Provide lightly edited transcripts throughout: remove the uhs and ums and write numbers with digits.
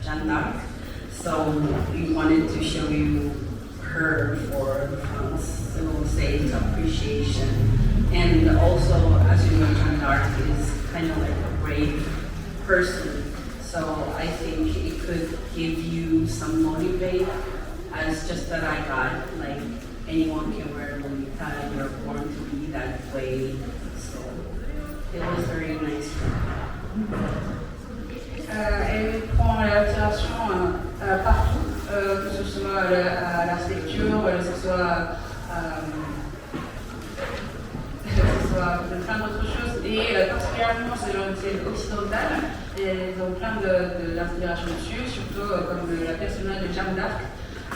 Jeanne d'Arc. So we wanted to show you her for the fronts to say it's appreciation. And also, as you know, Jeanne d'Arc is kind of like a brave person. So I think it could give you some motivate as just that I got, like anyone can wear Lolita, you're born to be that way. So it was very nice for me. Elle prend l'inspiration partout, que ce soit à l'architecture, que ce soit plein d'autres choses, et particulièrement c'est occidental, et ils ont plein d'inspiration dessus, surtout comme la personnage de Jeanne d'Arc.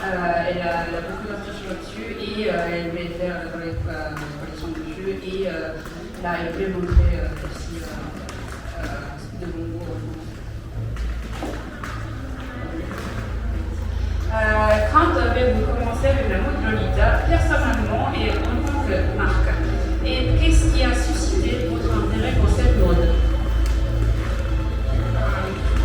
Elle a beaucoup d'inspiration là-dessus, et elle voulait faire dans les collections dessus, et là elle voulait montrer aussi de bons mots. Quand avez-vous commencé avec la mode Lolita, personnellement et en tant que marque? Et qu'est-ce qui a suscité votre intérêt pour cette mode?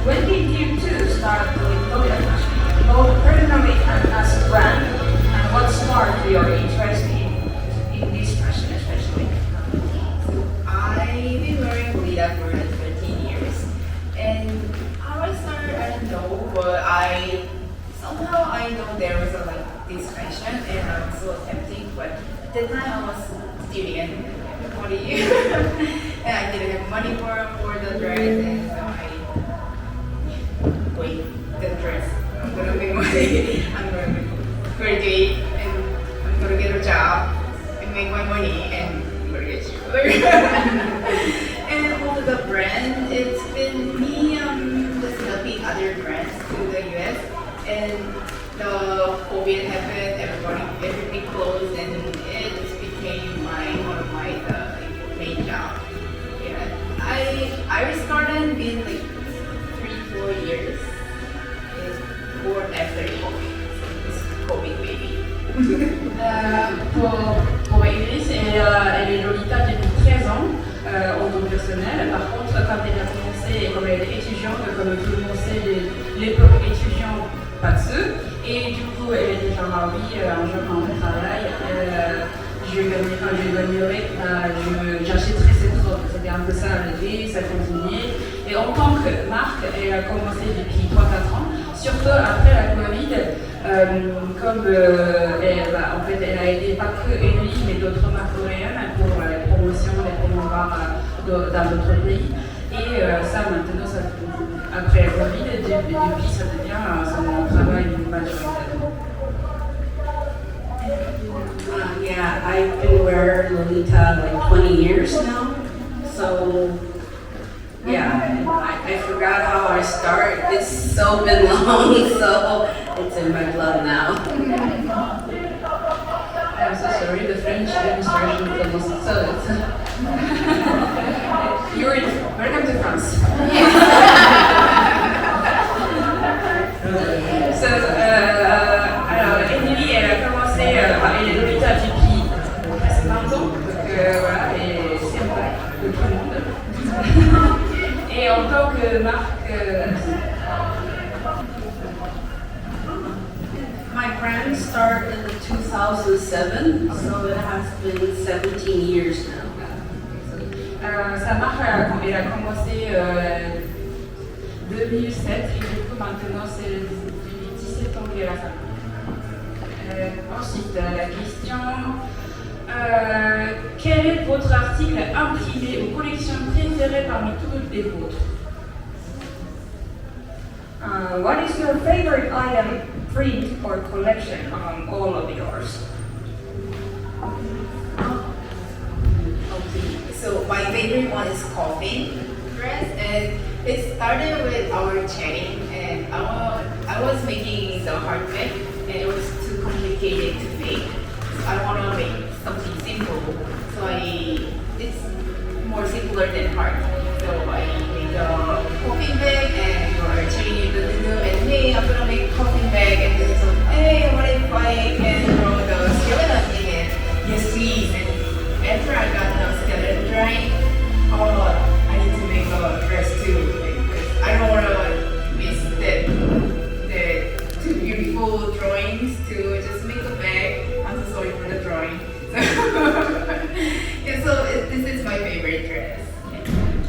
When did you two start doing Lolita fashion, both personally and as a brand? And what sparked your interest in this fashion especially? I've been wearing Lolita for 13 years, and how I started, I don't know, but somehow I know there was this fashion, and I was so tempting, but at the time I was student, 40 and I didn't have money for the dress, and so I wait the dress. I'm gonna make money. I'm gonna graduate, and I'm gonna get a job and make my money, and I'm gonna get cheaper. And all the brand, it's been me just helping other brands to the US, and the COVID happened, everything closed, and it just became one of my main job. Yeah, I started in 3-4 years before after COVID. So it's COVID baby. Pour Iris, elle est Lolita depuis 13 ans en tant que personnel. Par contre, quand elle a commencé, et comme elle est étudiante, comme tout le monde sait, l'époque étudiant, pas de ceux. Et du coup, elle était genre, ah oui, un jour quand on travaille, j'achèterai cette robe. C'était un peu ça l'idée, ça continuait. Et en tant que marque, elle a commencé depuis 3-4 ans, surtout après la Covid, comme en fait, elle a aidé pas que Emily, mais d'autres marques coréennes pour la promotion, les promouvoir dans d'autres pays. Et ça, maintenant, après la Covid, depuis, ça devient son travail majoritaire. Yeah, I've been wearing Lolita like 20 years now. So, yeah, I forgot how I started. It's so been long, so it's in my blood now. I'm so sorry, the French demonstration is almost so welcome to France. Alors, Emily, elle a commencé, elle est Lolita depuis presque 20 ans, donc voilà, et c'est vrai de tout le monde. Et en tant que marque, My brand started in 2007, so it has been 17 years now. sa marque, elle a commencé 2007 et du coup maintenant c'est depuis 17 ans qu'elle a ça. Ensuite, la question, quel est votre article imprimé ou collection préférée parmi tous les vôtres? What is your favorite item, print, or collection among all of yours? Okay, so my favorite one is coffin dress, and it started with our chatting, and I was making the heart bag, and it was too complicated to make. So I want to make something simple, so it's more simpler than hard. So I made a coffin bag, and we were chatting in the video, and hey, I'm gonna make a coffin bag, and then so hey, what if I can throw the skeleton in it? Yes, please. And after I got the skeleton drying, I need to make a dress too, because I don't want to miss that my favorite dress.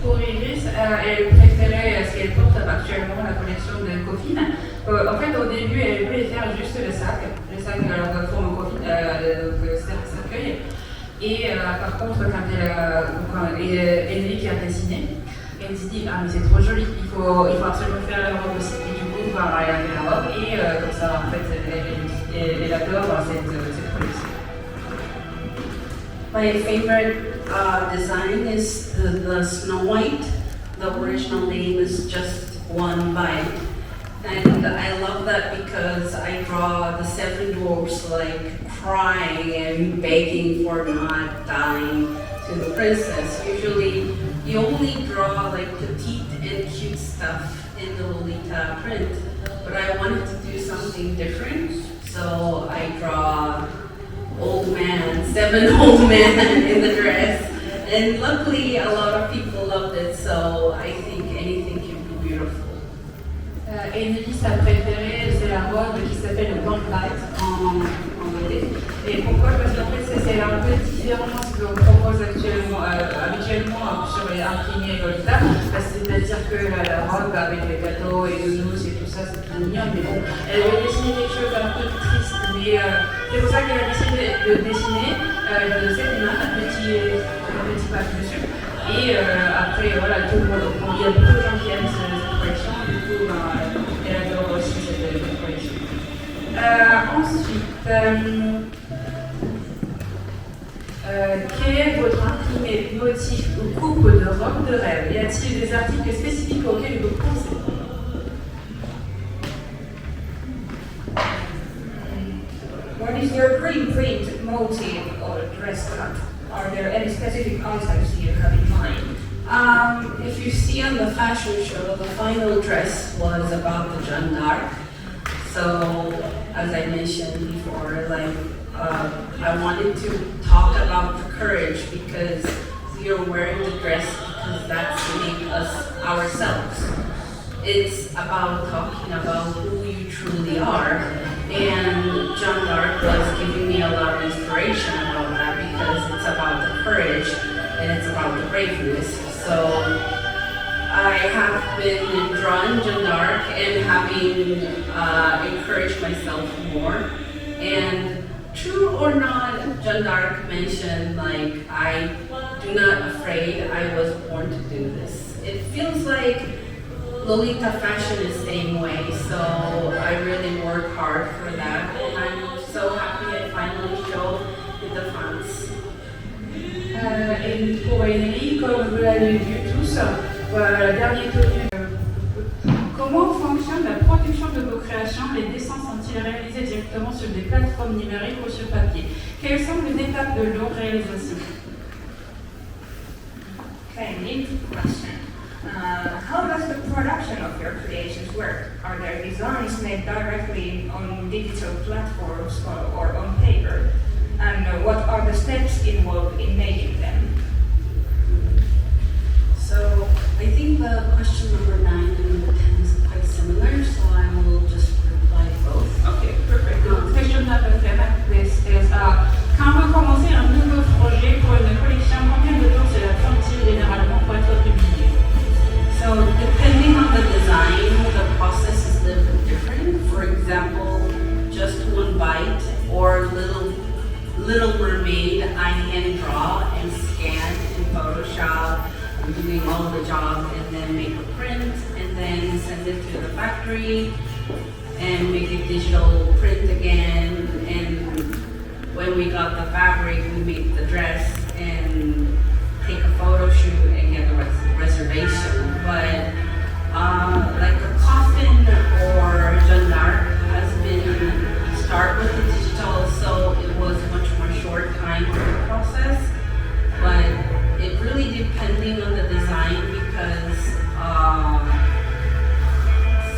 Pour Iris, elle préférait ce qu'elle porte actuellement, la collection de Coffin. En fait, au début, elle voulait faire juste le sac alors, de forme Coffin, de cercueil. Et par contre, quand Emily qui a dessiné, elle s'est dit ah mais c'est trop joli, il faut absolument faire la robe aussi. Et du coup, elle a fait la robe et comme ça, en fait, elle adore cette collection. My favorite design is the Snow White. The original name is just one bite. And I love that because I draw the seven dwarfs like crying and begging for not dying to the princess. Usually you only draw like petite and cute stuff in the Lolita print, but I wanted to do something different, so I draw old man, 7 old men in the dress, and luckily a lot of people loved it, so I think anything can be beautiful. Emily, sa préférée, c'est la robe qui s'appelle le Gauntlet en anglais. Et pourquoi? Parce qu'en fait, c'est un peu différent de ce qu'on propose habituellement sur les imprimés Lolita. C'est-à-dire que la robe avec les gâteaux et le nounours et tout ça, c'est tout mignon, mais bon, elle veut dessiner quelque chose d'un peu triste. Mais c'est pour ça qu'elle a décidé de dessiner cette image, un petit page dessus. Et après, voilà, tout le monde, il y a beaucoup de gens qui aiment cette collection, du coup, elle adore aussi cette collection. Ensuite, quel est votre imprimé, motif ou coupe de robe de rêve? Y a-t-il des articles spécifiques auxquels vous pensez? What is your dream print motive or dress cut? Are there any specific items you have in mind? If you see on the fashion show, the final dress was about the Jeanne d'Arc. So, as I mentioned before, I wanted to talk about the courage because we are wearing the dress because that's to make us ourselves. It's about talking about who you truly are. And Jeanne d'Arc was giving me a lot of inspiration about that because it's about the courage and it's about the braveness. So I have been drawing Jeanne d'Arc and having encouraged myself more. And true or not, Jeanne d'Arc mentioned I do not afraid, I was born to do this. It feels like Lolita fashion is the same way, so I really work hard for that, and I'm so happy I finally showed in the France. Et pour Emily, comme vous l'avez vu tous, le dernier tenu. Comment fonctionne la production de vos créations? Les dessins sont-ils réalisés directement sur des plateformes numériques ou sur papier? Quelles sont les étapes de leur réalisation? Okay, neat question. How does the production of your creations work? Are there designs made directly on digital platforms or on paper? And what are the steps involved in making them? So I think the question number 9 and number 10 is quite similar, so I will just reply both. Ok, perfect. Donc, question number 7 is quand vous commencez un nouveau projet pour une collection, combien de temps cela prend-il généralement pour être publié? So depending on the design, the process is a little different. For example, just one bite or Little Mermaid, I hand draw and scan in Photoshop. I'm doing all the job and then make a print and then send it to the factory and make a digital print again. And when we got the fabric, we make the dress and take a photo shoot and get a reservation. But like a coffin or Jeanne d'Arc has been start with the digital, so it was much more short time for the process. But it really depending on the design because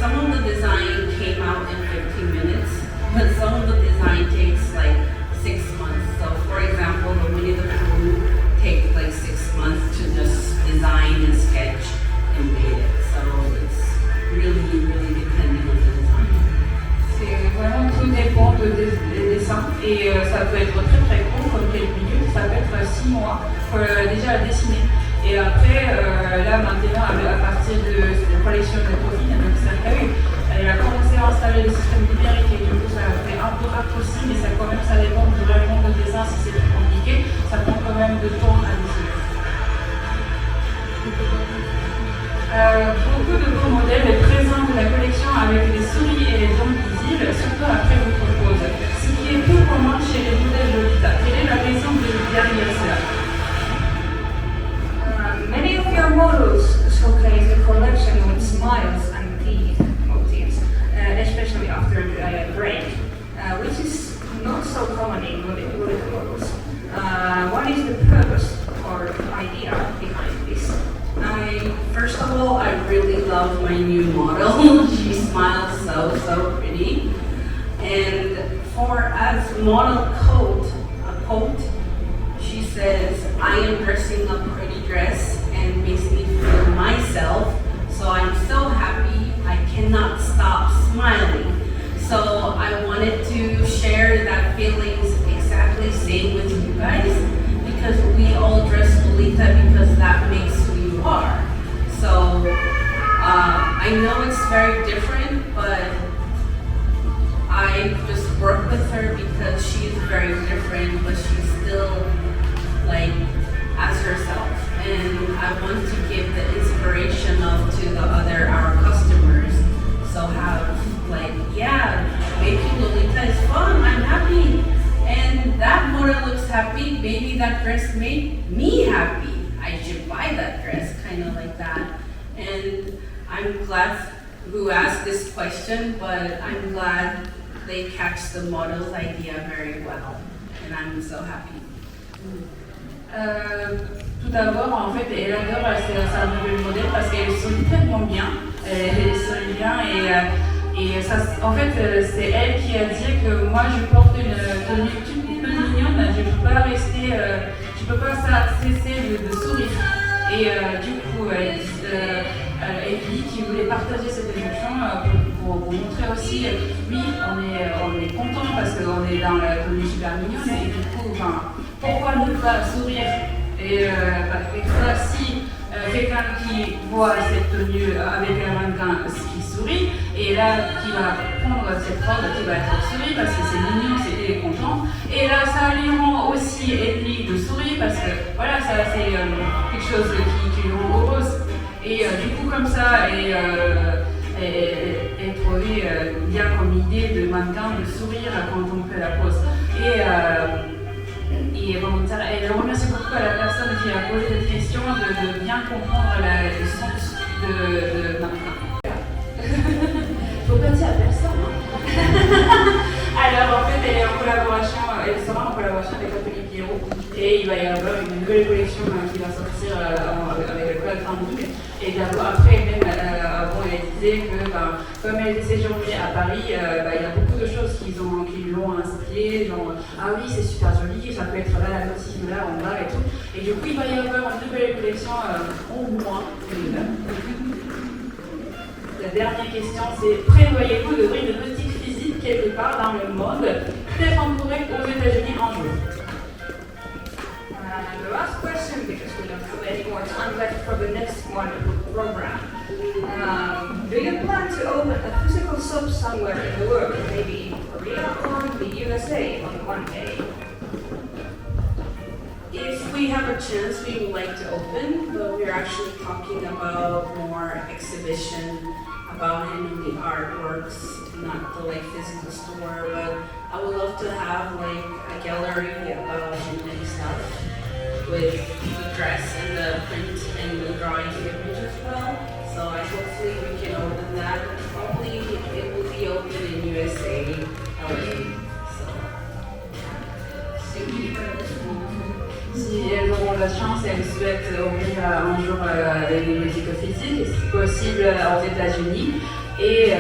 some of the design came out in 15 minutes, but some of the design takes like 6 months. So for example, the Winnie the Pooh déjà dessiné. Et après, là maintenant, à partir de la collection de Covid, donc cercueil, elle a commencé à installer le système numérique et du coup ça a fait un peu raccourci, mais ça, quand même, ça dépend vraiment du dessin. Si c'est plus compliqué, ça prend quand même de temps à dessiner. Beaucoup de beaux modèles présentent la collection avec des souris et des dents visibles, surtout après votre pose, ce qui est peu commun chez les modèles Lolita. Quelle est la raison derrière cela? Many of your models showcase the collection with smiles and teeth motifs, especially after a break, which is not so common in Lolita models. What is the purpose or idea behind this? First of all, I really love my new model. She smiles so pretty. And as model quote, she says, I am dressing a pretty dress and makes me feel myself. So I'm so happy, I cannot stop smiling. So I wanted to share that feelings exactly same with you guys, because we all dress Lolita because that makes who you are. So I know it's very different, but I just work with her because she's very different, but she's still like as herself. And I want to give the inspiration to the other our customers. So have like, yeah, making Lolita is fun. I'm happy, and that model looks happy. Maybe that dress made me happy. I should buy that dress, kind of like that. And I'm glad who asked this question, but I'm glad they catch the model's idea very well, and I'm so happy. Tout d'abord, en fait, elle adore sa nouvelle modèle parce qu'elle sonne tellement bien. Elle sonne bien et ça, en fait, c'est elle qui a dit que moi je porte une tenue toute mignonne, je peux pas cesser de sourire. Et du coup, elle dit qu'il voulait partager cette émotion pour vous montrer aussi, oui, on est content parce qu'on est dans la tenue super mignonne et du coup, pourquoi ne pas sourire? Et si quelqu'un qui voit cette tenue avec un mannequin qui sourit, et là qui va prendre cette robe, qui va être souris parce que c'est mignon, il est content, et là ça lui rend aussi envie de sourire parce que voilà, ça c'est quelque chose qui lui rend heureuse. Et du coup comme ça, et trouvé bien comme idée de mannequin de sourire quand on fait la pose. Et elle remercie beaucoup à la personne qui a posé cette question de bien comprendre le sens de mannequin. Faut pas dire à personne. Alors en fait, elle sera en collaboration avec Atelier Pierrot et il va y avoir une nouvelle collection qui va sortir avec le crowdfunding. Et après, même avant, elle disait que comme elle était séjournée à Paris, il y a beaucoup de choses qui l'ont inspirée, genre ah oui, c'est super joli, ça peut être là, la motif là, en bas et tout. Et du coup, il va y avoir une nouvelle collection au moins. La dernière question, c'est prévoyez-vous d'ouvrir une boutique physique quelque part dans le monde, peut-être en Corée ou aux États-Unis un jour? The last question, because we don't have any more time left for the next one program. Do you plan to open a physical shop somewhere in the world, maybe Korea or the USA on one day? If we have a chance, we would like to open, but we're actually talking about more exhibition, about handling the artworks, not the like physical store, but I would love to have like a gallery about handmade stuff with the dress and the print and the drawing image as well. So hopefully we can open that. Probably it will be open in USA, LA. Si elles auront la chance, elles souhaitent ouvrir un jour une boutique physique, si possible aux États-Unis. Et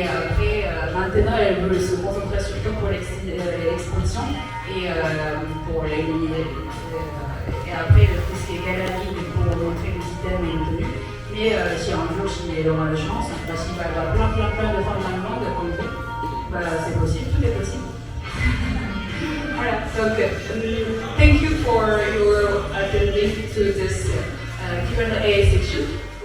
après, maintenant, elles veulent se concentrer surtout pour l'exposition et pour et après, tout ce qui est galerie pour montrer les items et les tenues. Mais si un jour, si elle aura la chance, s'il va y avoir plein de femmes dans le monde, comme vous, c'est possible, tout est possible. Voilà, donc to this Q&A section.